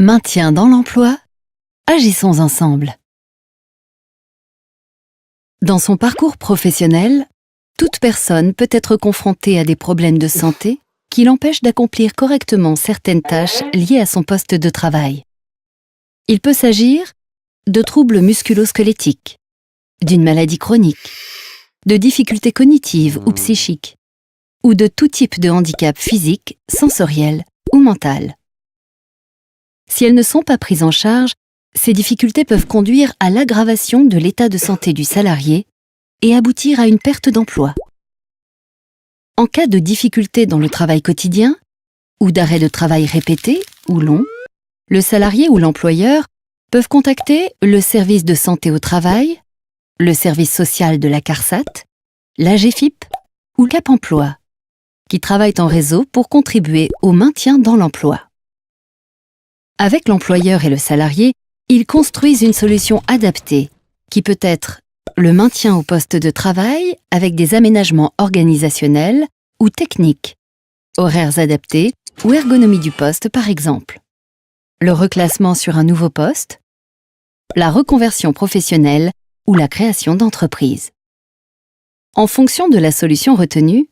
Maintien dans l'emploi, agissons ensemble. Dans son parcours professionnel, toute personne peut être confrontée à des problèmes de santé qui l'empêchent d'accomplir correctement certaines tâches liées à son poste de travail. Il peut s'agir de troubles musculo-squelettiques, d'une maladie chronique, de difficultés cognitives ou psychiques, ou de tout type de handicap physique, sensoriel ou mental. Si elles ne sont pas prises en charge, ces difficultés peuvent conduire à l'aggravation de l'état de santé du salarié et aboutir à une perte d'emploi. En cas de difficultés dans le travail quotidien, ou d'arrêt de travail répété ou long, le salarié ou l'employeur peuvent contacter le service de santé au travail, le service social de la CARSAT, l'AGEFIP ou Cap Emploi, qui travaillent en réseau pour contribuer au maintien dans l'emploi. Avec l'employeur et le salarié, ils construisent une solution adaptée, qui peut être le maintien au poste de travail avec des aménagements organisationnels ou techniques, horaires adaptés ou ergonomie du poste par exemple, le reclassement sur un nouveau poste, la reconversion professionnelle ou la création d'entreprises. En fonction de la solution retenue,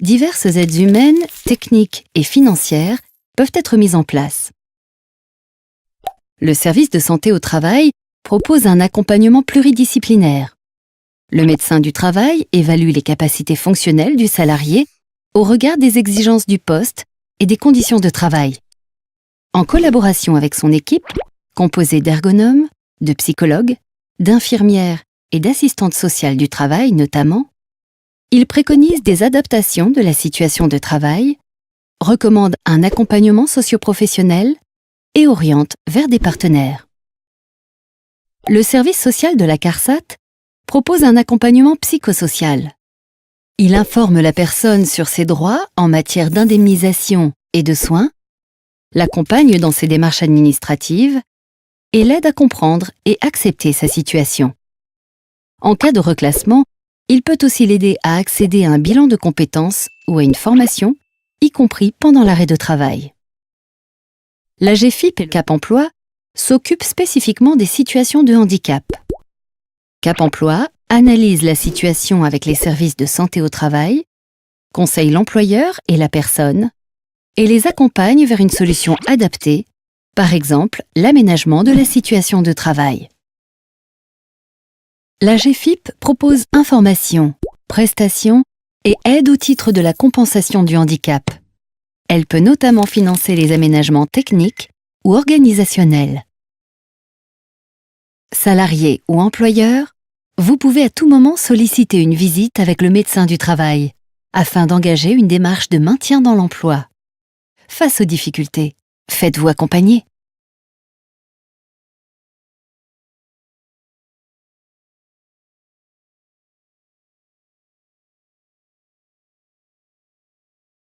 diverses aides humaines, techniques et financières peuvent être mises en place. Le service de santé au travail propose un accompagnement pluridisciplinaire. Le médecin du travail évalue les capacités fonctionnelles du salarié au regard des exigences du poste et des conditions de travail. En collaboration avec son équipe, composée d'ergonomes, de psychologues, d'infirmières et d'assistantes sociales du travail notamment, il préconise des adaptations de la situation de travail, recommande un accompagnement socio-professionnel et oriente vers des partenaires. Le service social de la CARSAT propose un accompagnement psychosocial. Il informe la personne sur ses droits en matière d'indemnisation et de soins, l'accompagne dans ses démarches administratives et l'aide à comprendre et accepter sa situation. En cas de reclassement, il peut aussi l'aider à accéder à un bilan de compétences ou à une formation, y compris pendant l'arrêt de travail. L'AGEFIP et le Cap Emploi s'occupent spécifiquement des situations de handicap. Cap Emploi analyse la situation avec les services de santé au travail, conseille l'employeur et la personne, et les accompagne vers une solution adaptée, par exemple l'aménagement de la situation de travail. L'AGEFIP propose informations, prestations et aide au titre de la compensation du handicap. Elle peut notamment financer les aménagements techniques ou organisationnels. Salariés ou employeurs, vous pouvez à tout moment solliciter une visite avec le médecin du travail afin d'engager une démarche de maintien dans l'emploi. Face aux difficultés, faites-vous accompagner.